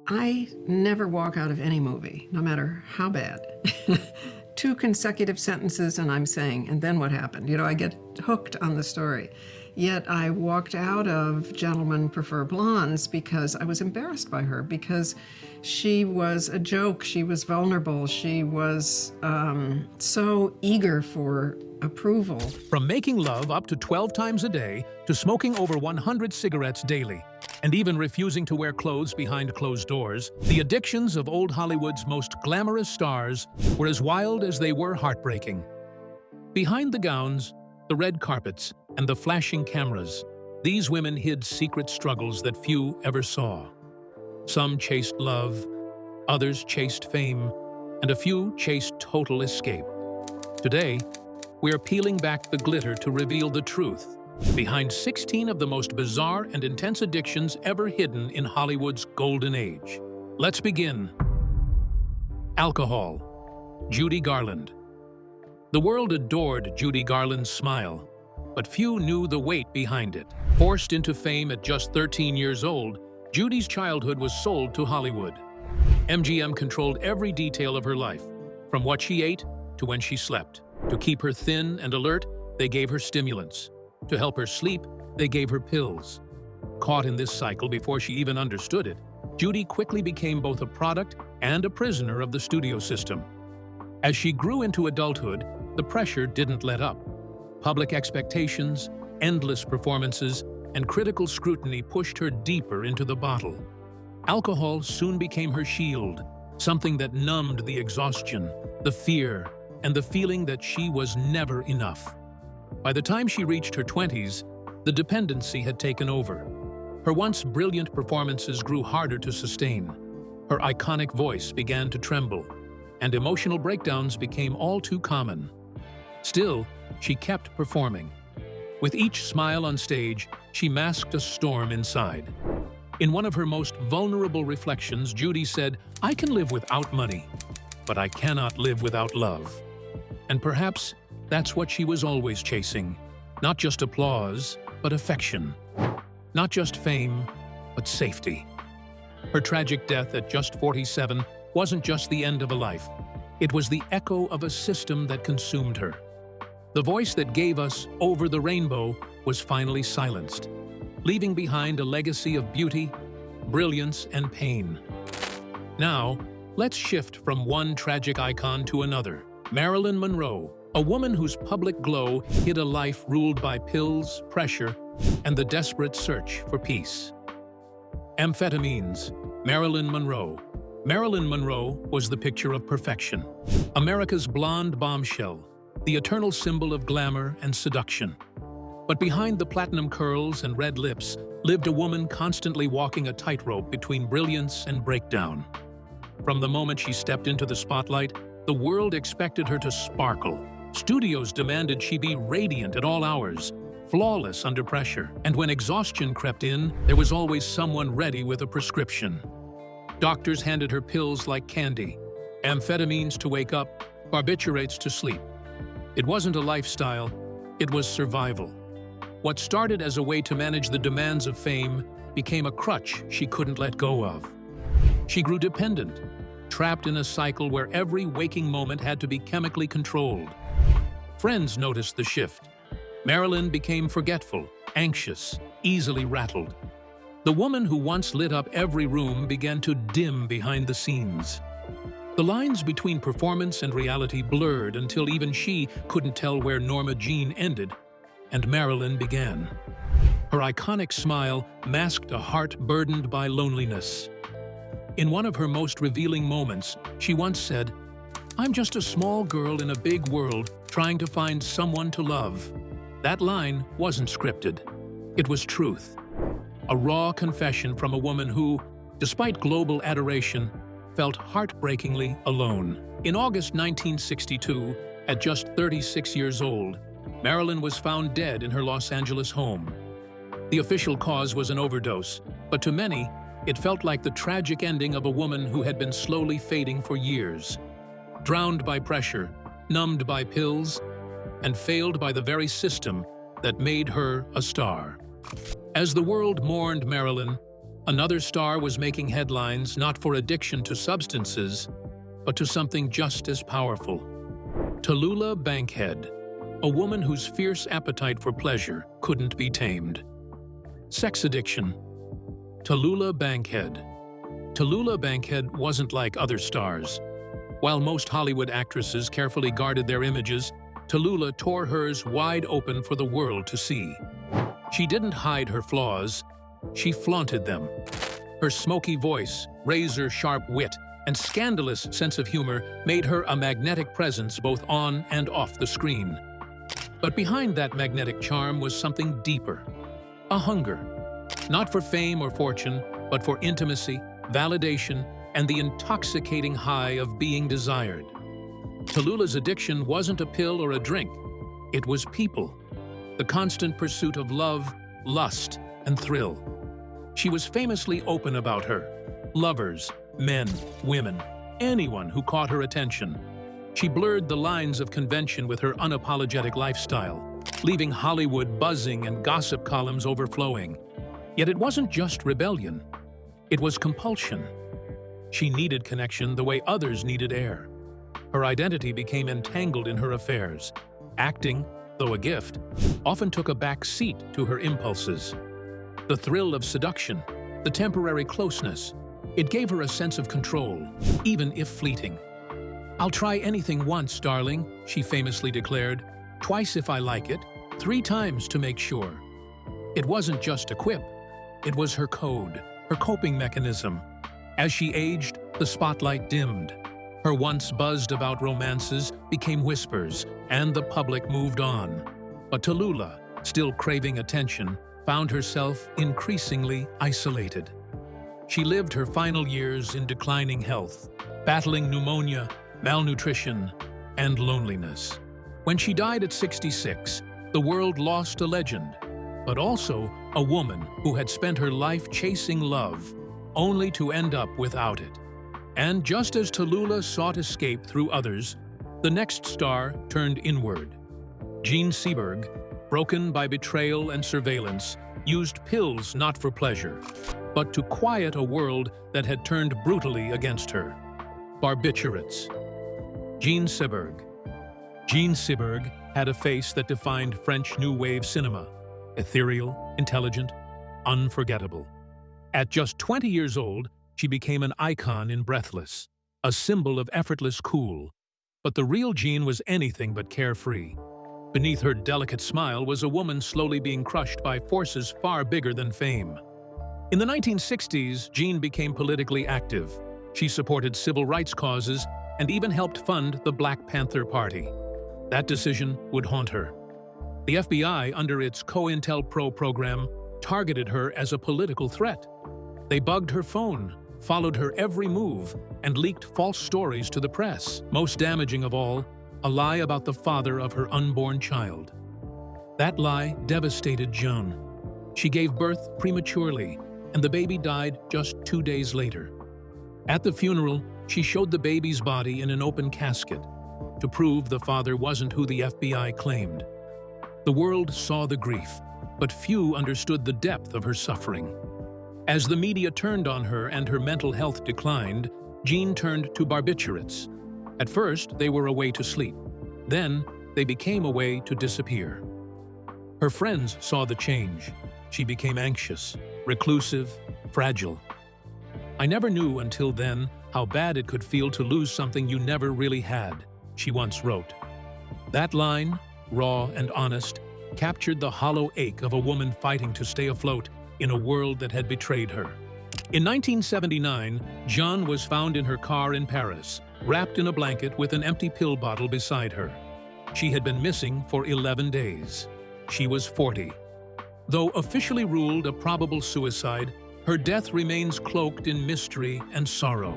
I never walk out of any movie, no matter how bad. Two consecutive sentences and I'm saying, and then what happened? I get hooked on the story. Yet I walked out of Gentlemen Prefer Blondes because I was embarrassed by her, because she was a joke, she was vulnerable, she was so eager for approval. From making love up to 12 times a day to smoking over 100 cigarettes daily, and even refusing to wear clothes behind closed doors, the addictions of old Hollywood's most glamorous stars were as wild as they were heartbreaking. Behind the gowns, the red carpets, and the flashing cameras, these women hid secret struggles that few ever saw. Some chased love, others chased fame, and a few chased total escape. Today, we are peeling back the glitter to reveal the truth behind 16 of the most bizarre and intense addictions ever hidden in Hollywood's golden age. Let's begin. Alcohol. Judy Garland. The world adored Judy Garland's smile, but few knew the weight behind it. Forced into fame at just 13 years old, Judy's childhood was sold to Hollywood. MGM controlled every detail of her life, from what she ate to when she slept. To keep her thin and alert, they gave her stimulants. To help her sleep, they gave her pills. Caught in this cycle before she even understood it, Judy quickly became both a product and a prisoner of the studio system. As she grew into adulthood, the pressure didn't let up. Public expectations, endless performances, and critical scrutiny pushed her deeper into the bottle. Alcohol soon became her shield, something that numbed the exhaustion, the fear, and the feeling that she was never enough. By the time she reached her 20s, the dependency had taken over. Her once brilliant performances grew harder to sustain. Her iconic voice began to tremble, and emotional breakdowns became all too common. Still, she kept performing. With each smile on stage, she masked a storm inside. In one of her most vulnerable reflections, Judy said, "I can live without money, but I cannot live without love." And perhaps that's what she was always chasing. Not just applause, but affection. Not just fame, but safety. Her tragic death at just 47 wasn't just the end of a life. It was the echo of a system that consumed her. The voice that gave us Over the Rainbow was finally silenced, leaving behind a legacy of beauty, brilliance, and pain. Now, let's shift from one tragic icon to another. Marilyn Monroe, a woman whose public glow hid a life ruled by pills, pressure, and the desperate search for peace. Amphetamines. Marilyn Monroe. Marilyn Monroe was the picture of perfection. America's blonde bombshell, the eternal symbol of glamour and seduction. But behind the platinum curls and red lips lived a woman constantly walking a tightrope between brilliance and breakdown. From the moment she stepped into the spotlight, the world expected her to sparkle. Studios demanded she be radiant at all hours, flawless under pressure. And when exhaustion crept in, there was always someone ready with a prescription. Doctors handed her pills like candy, amphetamines to wake up, barbiturates to sleep. It wasn't a lifestyle, it was survival. What started as a way to manage the demands of fame became a crutch she couldn't let go of. She grew dependent, trapped in a cycle where every waking moment had to be chemically controlled. Friends noticed the shift. Marilyn became forgetful, anxious, easily rattled. The woman who once lit up every room began to dim behind the scenes. The lines between performance and reality blurred until even she couldn't tell where Norma Jean ended and Marilyn began. Her iconic smile masked a heart burdened by loneliness. In one of her most revealing moments, she once said, "I'm just a small girl in a big world trying to find someone to love." That line wasn't scripted. It was truth. A raw confession from a woman who, despite global adoration, felt heartbreakingly alone. In August 1962, at just 36 years old, Marilyn was found dead in her Los Angeles home. The official cause was an overdose, but to many, it felt like the tragic ending of a woman who had been slowly fading for years. Drowned by pressure, numbed by pills, and failed by the very system that made her a star. As the world mourned Marilyn, Another star was making headlines not for addiction to substances, but to something just as powerful. Tallulah Bankhead, a woman whose fierce appetite for pleasure couldn't be tamed. Sex addiction. Tallulah Bankhead. Tallulah Bankhead wasn't like other stars. While most Hollywood actresses carefully guarded their images, Tallulah tore hers wide open for the world to see. She didn't hide her flaws, she flaunted them. Her smoky voice, razor-sharp wit, and scandalous sense of humor made her a magnetic presence both on and off the screen. But behind that magnetic charm was something deeper, a hunger, not for fame or fortune, but for intimacy, validation, and the intoxicating high of being desired. Tallulah's addiction wasn't a pill or a drink, it was people, the constant pursuit of love, lust, and thrill. She was famously open about her lovers, men, women, anyone who caught her attention. She blurred the lines of convention with her unapologetic lifestyle, leaving Hollywood buzzing and gossip columns overflowing. Yet it wasn't just rebellion, it was compulsion. She needed connection the way others needed air. Her identity became entangled in her affairs. Acting, though a gift, often took a back seat to her impulses. The thrill of seduction, the temporary closeness, it gave her a sense of control, even if fleeting. "I'll try anything once, darling," she famously declared, "twice if I like it, 3 times to make sure." It wasn't just a quip, it was her code, her coping mechanism. As she aged, the spotlight dimmed. Her once buzzed about romances became whispers, and the public moved on. But Tallulah, still craving attention, found herself increasingly isolated. She lived her final years in declining health, battling pneumonia, malnutrition, and loneliness. When she died at 66, the world lost a legend, but also a woman who had spent her life chasing love, only to end up without it. And just as Tallulah sought escape through others, the next star turned inward. Jean Seberg, broken by betrayal and surveillance, used pills not for pleasure, but to quiet a world that had turned brutally against her. Barbiturates. Jean Seberg. Jean Seberg had a face that defined French New Wave cinema, ethereal, intelligent, unforgettable. At just 20 years old, she became an icon in Breathless, a symbol of effortless cool. But the real Jean was anything but carefree. Beneath her delicate smile was a woman slowly being crushed by forces far bigger than fame. In the 1960s, Jean became politically active. She supported civil rights causes and even helped fund the Black Panther Party. That decision would haunt her. The FBI, under its COINTELPRO program, targeted her as a political threat. They bugged her phone, followed her every move, and leaked false stories to the press. Most damaging of all, a lie about the father of her unborn child. That lie devastated Jean. She gave birth prematurely, and the baby died just 2 days later. At the funeral, she showed the baby's body in an open casket to prove the father wasn't who the FBI claimed. The world saw the grief, but few understood the depth of her suffering. As the media turned on her and her mental health declined, Jean turned to barbiturates. At first, they were a way to sleep. Then, they became a way to disappear. Her friends saw the change. She became anxious, reclusive, fragile. "I never knew until then how bad it could feel to lose something you never really had," she once wrote. That line, raw and honest, captured the hollow ache of a woman fighting to stay afloat in a world that had betrayed her. In 1979, Jean was found in her car in Paris, wrapped in a blanket with an empty pill bottle beside her. She had been missing for 11 days. She was 40. Though officially ruled a probable suicide, her death remains cloaked in mystery and sorrow.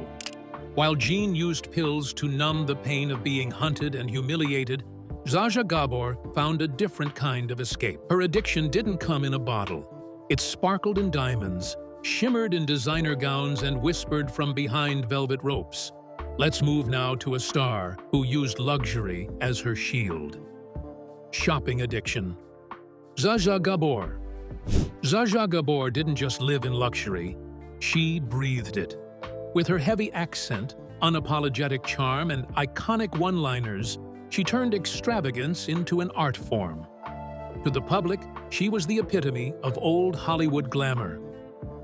While Jean used pills to numb the pain of being hunted and humiliated, Zsa Zsa Gabor found a different kind of escape. Her addiction didn't come in a bottle. It sparkled in diamonds, shimmered in designer gowns, and whispered from behind velvet ropes. Let's move now to a star who used luxury as her shield. Shopping addiction. Zsa Zsa Gabor. Zsa Zsa Gabor didn't just live in luxury. She breathed it. With her heavy accent, unapologetic charm, and iconic one-liners, she turned extravagance into an art form. To the public, she was the epitome of old Hollywood glamour.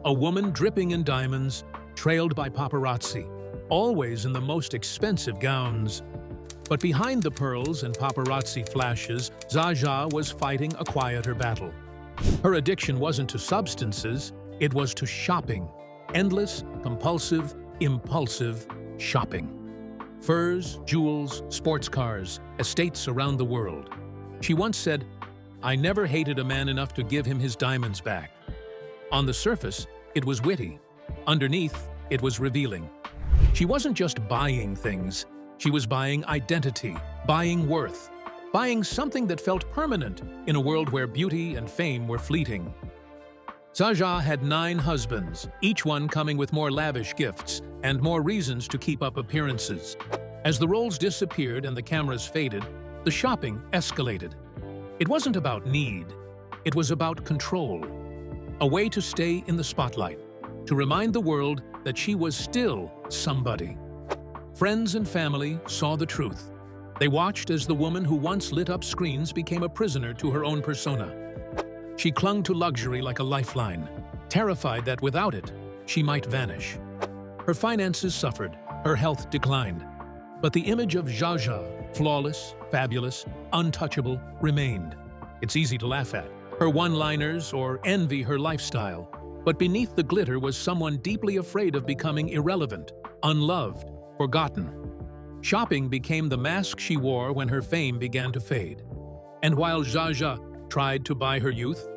A woman dripping in diamonds, trailed by paparazzi, always in the most expensive gowns. But behind the pearls and paparazzi flashes, Zsa Zsa was fighting a quieter battle. Her addiction wasn't to substances, it was to shopping. Endless, compulsive, impulsive shopping. Furs, jewels, sports cars, estates around the world. She once said, "I never hated a man enough to give him his diamonds back." On the surface, it was witty. Underneath, it was revealing. She wasn't just buying things. She was buying identity, buying worth, buying something that felt permanent in a world where beauty and fame were fleeting. Zsa Zsa had 9 husbands, each one coming with more lavish gifts and more reasons to keep up appearances. As the roles disappeared and the cameras faded, the shopping escalated. It wasn't about need, it was about control. A way to stay in the spotlight, to remind the world that she was still somebody. Friends and family saw the truth. They watched as the woman who once lit up screens became a prisoner to her own persona. She clung to luxury like a lifeline, terrified that without it, she might vanish. Her finances suffered, her health declined. But the image of Zsa Zsa, flawless, fabulous, untouchable, remained. It's easy to laugh at her one-liners or envy her lifestyle. But beneath the glitter was someone deeply afraid of becoming irrelevant, unloved, forgotten. Shopping became the mask she wore when her fame began to fade. And while Zsa Zsa tried to buy her youth,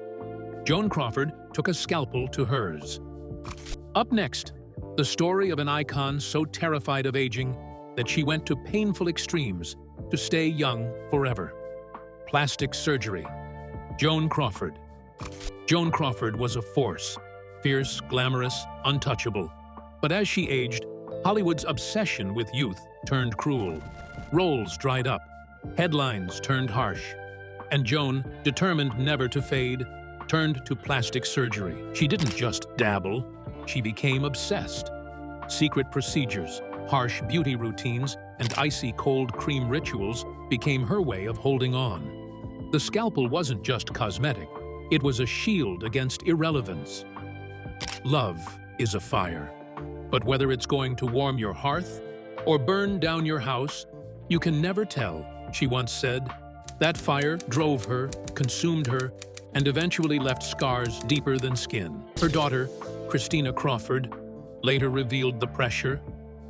Joan Crawford took a scalpel to hers. Up next, the story of an icon so terrified of aging that she went to painful extremes to stay young forever. Plastic surgery. Joan Crawford. Joan Crawford was a force, fierce, glamorous, untouchable. But as she aged, Hollywood's obsession with youth turned cruel. Roles dried up, headlines turned harsh, and Joan, determined never to fade, turned to plastic surgery. She didn't just dabble, she became obsessed. Secret procedures, harsh beauty routines, and icy cold cream rituals became her way of holding on. The scalpel wasn't just cosmetic, it was a shield against irrelevance. Love is a fire, but whether it's going to warm your hearth or burn down your house, you can never tell, she once said. That fire drove her, consumed her, and eventually left scars deeper than skin. Her daughter, Christina Crawford, later revealed the pressure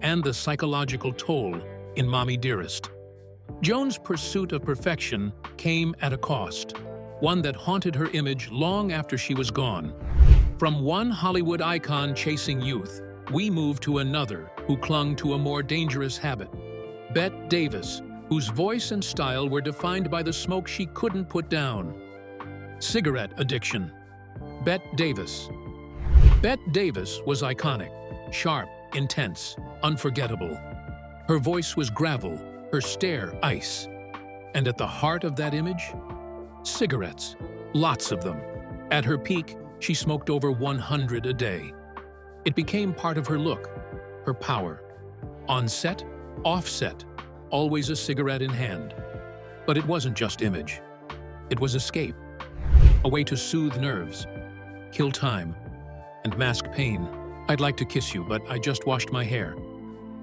and the psychological toll in Mommy Dearest. Joan's pursuit of perfection came at a cost, one that haunted her image long after she was gone. From one Hollywood icon chasing youth, we moved to another who clung to a more dangerous habit. Bette Davis, whose voice and style were defined by the smoke she couldn't put down. Cigarette addiction. Bette Davis. Bette Davis was iconic, sharp, intense, unforgettable. Her voice was gravel, her stare ice. And at the heart of that image? Cigarettes. Lots of them. At her peak, she smoked over 100 a day. It became part of her look, her power. On set, off set, always a cigarette in hand. But it wasn't just image. It was escape. A way to soothe nerves, kill time, and mask pain. "I'd like to kiss you, but I just washed my hair,"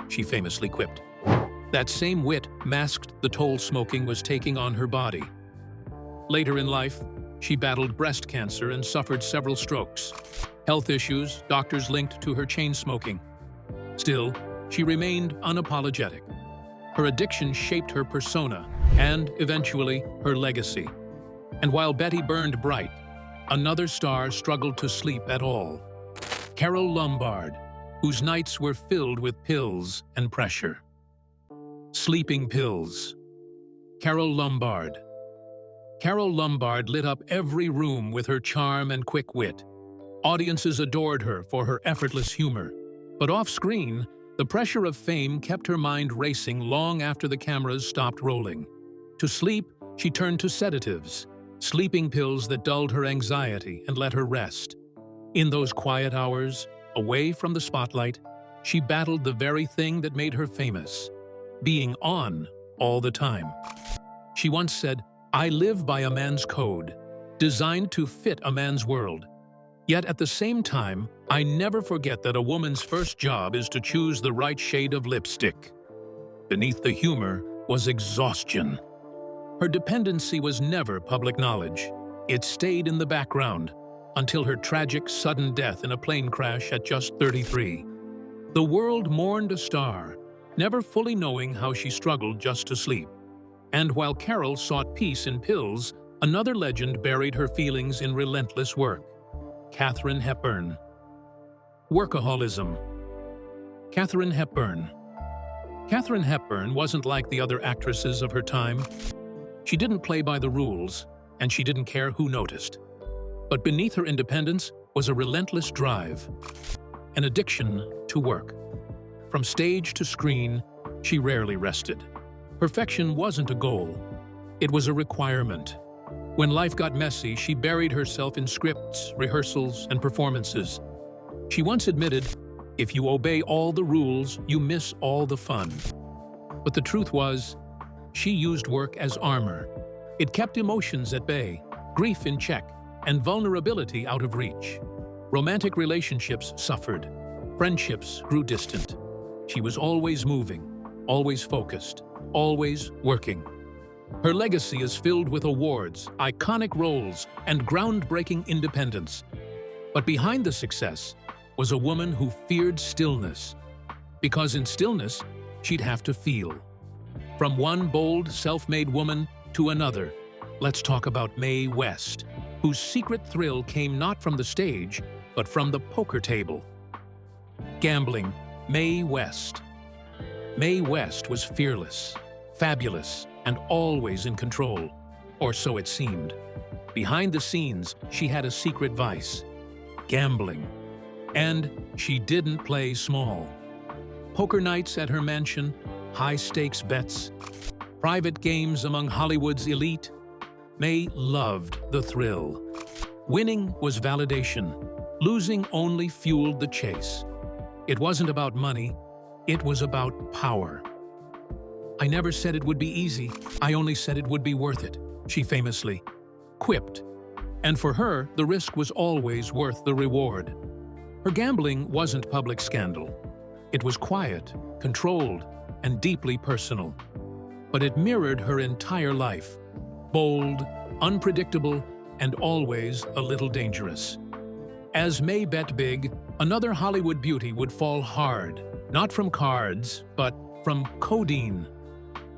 she famously quipped. That same wit masked the toll smoking was taking on her body. Later in life, she battled breast cancer and suffered several strokes. Health issues doctors linked to her chain smoking. Still, she remained unapologetic. Her addiction shaped her persona and, eventually, her legacy. And while Betty burned bright, another star struggled to sleep at all. Carole Lombard, whose nights were filled with pills and pressure. Sleeping pills. Carole Lombard. Carole Lombard lit up every room with her charm and quick wit. Audiences adored her for her effortless humor. But off-screen, the pressure of fame kept her mind racing long after the cameras stopped rolling. To sleep, she turned to sedatives, sleeping pills that dulled her anxiety and let her rest. In those quiet hours, Away from the spotlight, she battled the very thing that made her famous, being on all the time. She once said, "I live by a man's code, designed to fit a man's world. Yet at the same time, I never forget that a woman's first job is to choose the right shade of lipstick." Beneath the humor was exhaustion. Her dependency was never public knowledge. It stayed in the background until her tragic, sudden death in a plane crash at just 33. The world mourned a star, never fully knowing how she struggled just to sleep. And while Carol sought peace in pills, another legend buried her feelings in relentless work. Katharine Hepburn. Workaholism. Katharine Hepburn. Katharine Hepburn wasn't like the other actresses of her time. She didn't play by the rules, and she didn't care who noticed. But beneath her independence was a relentless drive, an addiction to work. From stage to screen, she rarely rested. Perfection wasn't a goal. It was a requirement. When life got messy, she buried herself in scripts, rehearsals, and performances. She once admitted, "If you obey all the rules, you miss all the fun." But the truth was, she used work as armor. It kept emotions at bay, grief in check, and vulnerability out of reach. Romantic relationships suffered. Friendships grew distant. She was always moving, always focused, always working. Her legacy is filled with awards, iconic roles, and groundbreaking independence. But behind the success was a woman who feared stillness, because in stillness, she'd have to feel. From one bold, self-made woman to another, let's talk about Mae West, whose secret thrill came not from the stage, but from the poker table. Gambling. Mae West. Mae West was fearless, fabulous, and always in control, or so it seemed. Behind the scenes, she had a secret vice: gambling. And she didn't play small. Poker nights at her mansion, high-stakes bets, private games among Hollywood's elite. Mae loved the thrill. Winning was validation. Losing only fueled the chase. It wasn't about money, it was about power. "I never said it would be easy, I only said it would be worth it," she famously quipped. And for her, the risk was always worth the reward. Her gambling wasn't public scandal. It was quiet, controlled, and deeply personal. But it mirrored her entire life: bold, unpredictable, and always a little dangerous. As Mae bet big, another Hollywood beauty would fall hard, not from cards, but from codeine.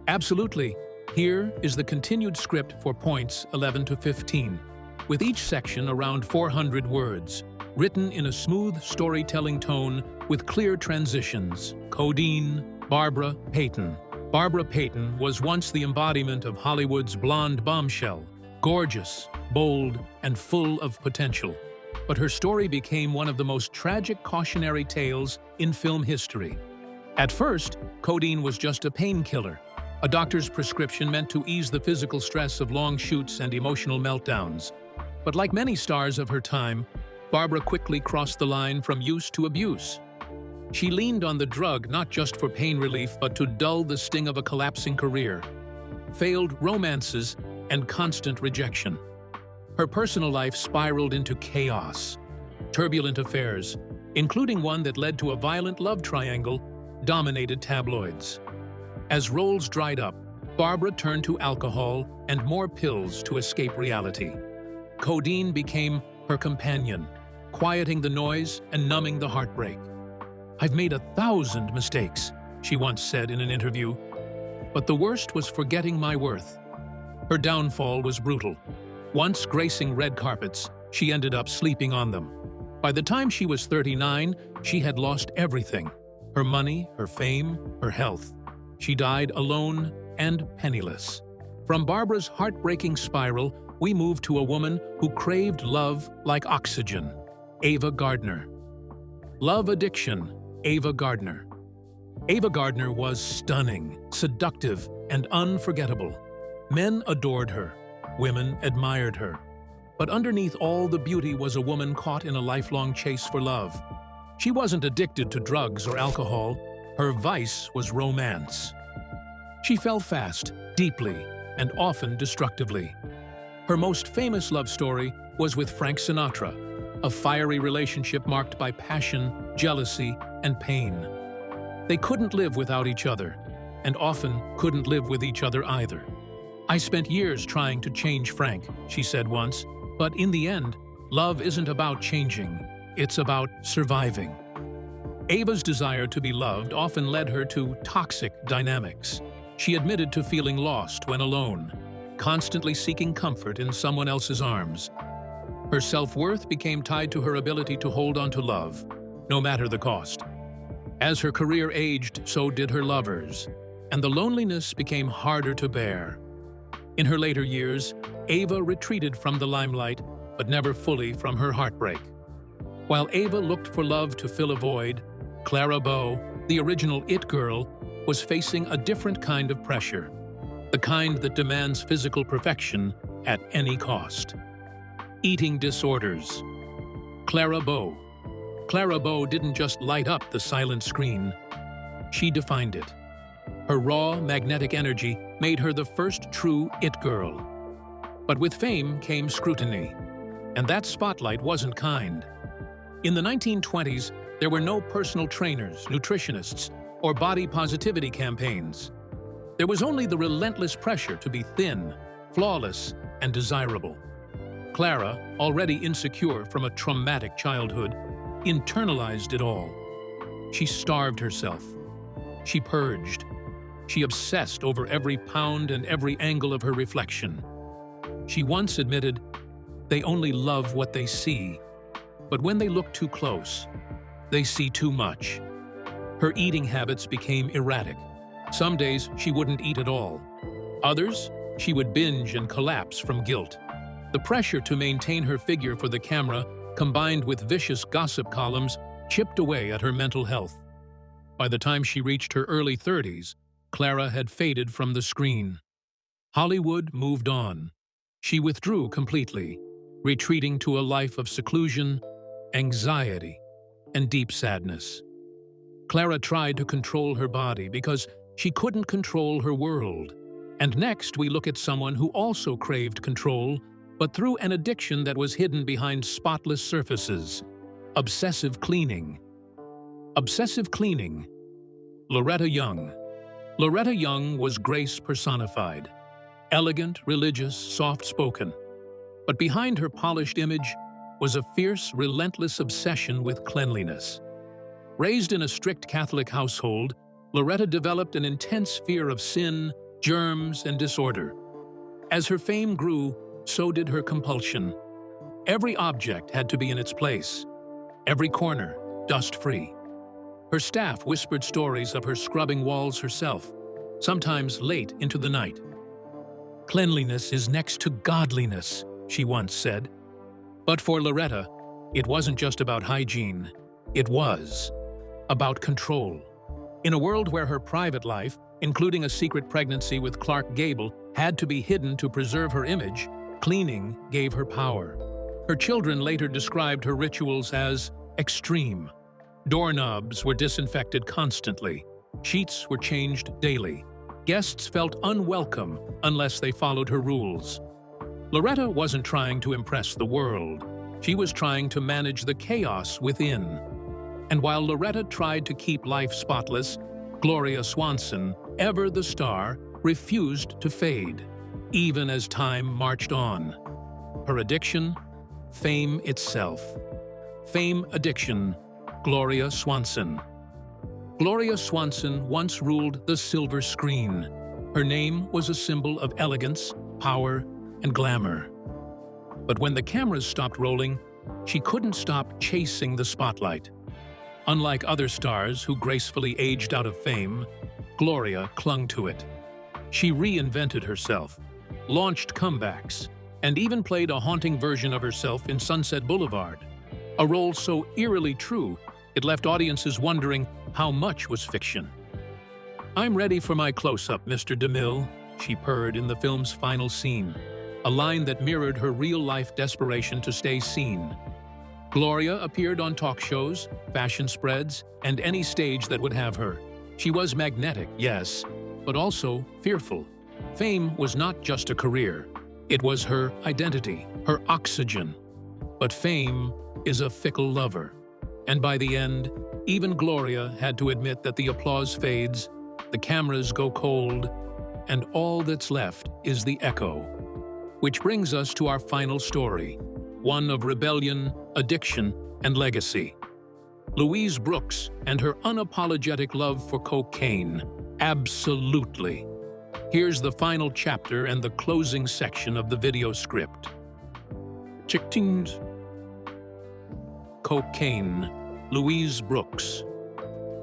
Absolutely. Here is the continued script for points 11 to 15, with each section around 400 words, written in a smooth storytelling tone with clear transitions. Codeine. Barbara Payton. Barbara Payton was once the embodiment of Hollywood's blonde bombshell, gorgeous, bold, and full of potential. But her story became one of the most tragic cautionary tales in film history. At first, codeine was just a painkiller, a doctor's prescription meant to ease the physical stress of long shoots and emotional meltdowns. But like many stars of her time, Barbara quickly crossed the line from use to abuse. She leaned on the drug not just for pain relief, but to dull the sting of a collapsing career, failed romances, and constant rejection. Her personal life spiraled into chaos. Turbulent affairs, including one that led to a violent love triangle, dominated tabloids. As roles dried up, Barbara turned to alcohol and more pills to escape reality. Codeine became her companion, quieting the noise and numbing the heartbreak. "I've made 1,000 mistakes," she once said in an interview, "but the worst was forgetting my worth." Her downfall was brutal. Once gracing red carpets, she ended up sleeping on them. By the time she was 39, she had lost everything: her money, her fame, her health. She died alone and penniless. From Barbara's heartbreaking spiral, we move to a woman who craved love like oxygen: Ava Gardner. Love addiction: Ava Gardner. Ava Gardner was stunning, seductive, and unforgettable. Men adored her. Women admired her. But underneath all the beauty was a woman caught in a lifelong chase for love. She wasn't addicted to drugs or alcohol. Her vice was romance. She fell fast, deeply, and often destructively. Her most famous love story was with Frank Sinatra, a fiery relationship marked by passion, jealousy, and pain. They couldn't live without each other, and often couldn't live with each other either. "I spent years trying to change Frank," she said once, "but in the end, love isn't about changing, it's about surviving." Ava's desire to be loved often led her to toxic dynamics. She admitted to feeling lost when alone, constantly seeking comfort in someone else's arms. Her self-worth became tied to her ability to hold on to love, no matter the cost. As her career aged, so did her lovers, and the loneliness became harder to bear. In her later years, Ava retreated from the limelight, but never fully from her heartbreak. While Ava looked for love to fill a void, Clara Bow, the original It Girl, was facing a different kind of pressure, the kind that demands physical perfection at any cost. Eating disorders. Clara Bow. Clara Bow didn't just light up the silent screen. She defined it. Her raw, magnetic energy made her the first true It Girl. But with fame came scrutiny, and that spotlight wasn't kind. In the 1920s, there were no personal trainers, nutritionists, or body positivity campaigns. There was only the relentless pressure to be thin, flawless, and desirable. Clara, already insecure from a traumatic childhood, internalized it all. She starved herself. She purged. She obsessed over every pound and every angle of her reflection. She once admitted, "They only love what they see, but when they look too close, they see too much." Her eating habits became erratic. Some days she wouldn't eat at all. Others, she would binge and collapse from guilt. The pressure to maintain her figure for the camera, combined with vicious gossip columns, chipped away at her mental health. By the time she reached her early 30s, Clara had faded from the screen. Hollywood moved on. She withdrew completely, retreating to a life of seclusion, anxiety, and deep sadness. Clara tried to control her body because she couldn't control her world. And next, we look at someone who also craved control, but through an addiction that was hidden behind spotless surfaces: obsessive cleaning. Obsessive cleaning. Loretta Young. Loretta Young was grace personified. Elegant, religious, soft-spoken. But behind her polished image was a fierce, relentless obsession with cleanliness. Raised in a strict Catholic household, Loretta developed an intense fear of sin, germs, and disorder. As her fame grew, so did her compulsion. Every object had to be in its place, every corner dust-free. Her staff whispered stories of her scrubbing walls herself, sometimes late into the night. "Cleanliness is next to godliness," she once said. But for Loretta, it wasn't just about hygiene. It was about control. In a world where her private life, including a secret pregnancy with Clark Gable, had to be hidden to preserve her image, cleaning gave her power. Her children later described her rituals as extreme. Doorknobs were disinfected constantly. Sheets were changed daily. Guests felt unwelcome unless they followed her rules. Loretta wasn't trying to impress the world. She was trying to manage the chaos within. And while Loretta tried to keep life spotless, Gloria Swanson, ever the star, refused to fade, even as time marched on. Her addiction? Fame itself. Fame addiction. Gloria Swanson. Gloria Swanson once ruled the silver screen. Her name was a symbol of elegance, power, and glamour. But when the cameras stopped rolling, she couldn't stop chasing the spotlight. Unlike other stars who gracefully aged out of fame, Gloria clung to it. She reinvented herself, launched comebacks, and even played a haunting version of herself in Sunset Boulevard, a role so eerily true it left audiences wondering how much was fiction. "I'm ready for my close-up, Mr. DeMille," she purred in the film's final scene, a line that mirrored her real-life desperation to stay seen. Gloria appeared on talk shows, fashion spreads, and any stage that would have her. She was magnetic, yes, but also fearful. Fame was not just a career. It was her identity, her oxygen. But fame is a fickle lover. And by the end, even Gloria had to admit that the applause fades, the cameras go cold, and all that's left is the echo. Which brings us to our final story, one of rebellion, addiction, and legacy. Louise Brooks and her unapologetic love for cocaine. Absolutely. Here's the final chapter and the closing section of the video script. Chick-tings. Cocaine. Louise Brooks.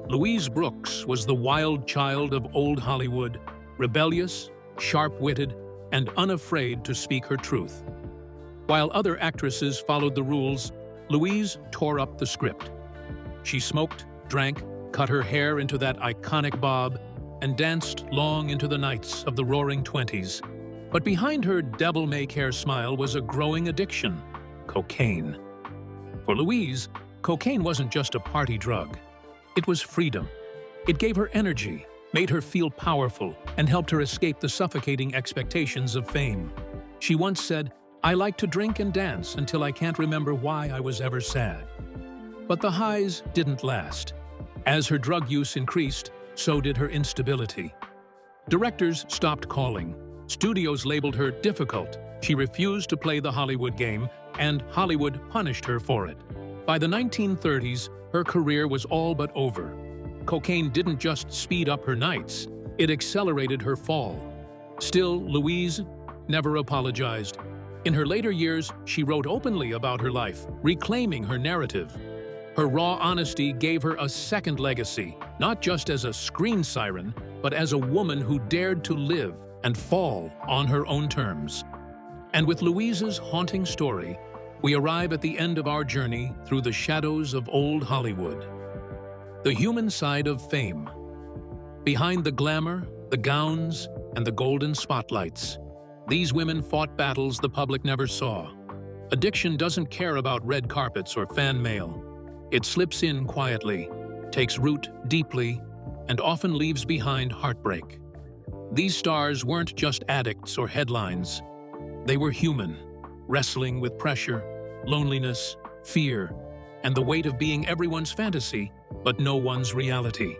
Louise Brooks was the wild child of old Hollywood, rebellious, sharp-witted, and unafraid to speak her truth. While other actresses followed the rules, Louise tore up the script. She smoked, drank, cut her hair into that iconic bob, and danced long into the nights of the Roaring Twenties. But behind her devil-may-care smile was a growing addiction: cocaine. For Louise, cocaine wasn't just a party drug. It was freedom. It gave her energy, made her feel powerful, and helped her escape the suffocating expectations of fame. She once said, "I like to drink and dance until I can't remember why I was ever sad." But the highs didn't last. As her drug use increased, so did her instability. Directors stopped calling. Studios labeled her difficult. She refused to play the Hollywood game, and Hollywood punished her for it. By the 1930s, her career was all but over. Cocaine didn't just speed up her nights, it accelerated her fall. Still, Louise never apologized. In her later years, she wrote openly about her life, reclaiming her narrative. Her raw honesty gave her a second legacy, not just as a screen siren, but as a woman who dared to live and fall on her own terms. And with Louise's haunting story, we arrive at the end of our journey through the shadows of old Hollywood. The human side of fame. Behind the glamour, the gowns, and the golden spotlights, these women fought battles the public never saw. Addiction doesn't care about red carpets or fan mail. It slips in quietly, takes root deeply, and often leaves behind heartbreak. These stars weren't just addicts or headlines. They were human, wrestling with pressure, loneliness, fear, and the weight of being everyone's fantasy, but no one's reality.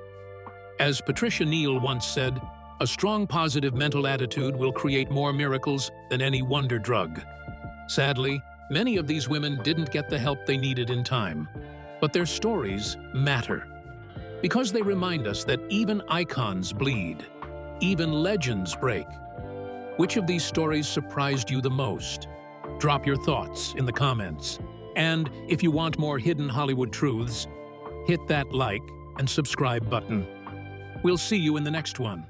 As Patricia Neal once said, "A strong positive mental attitude will create more miracles than any wonder drug." Sadly, many of these women didn't get the help they needed in time. But their stories matter, because they remind us that even icons bleed, even legends break. Which of these stories surprised you the most? Drop your thoughts in the comments. And if you want more hidden Hollywood truths, hit that like and subscribe button. We'll see you in the next one.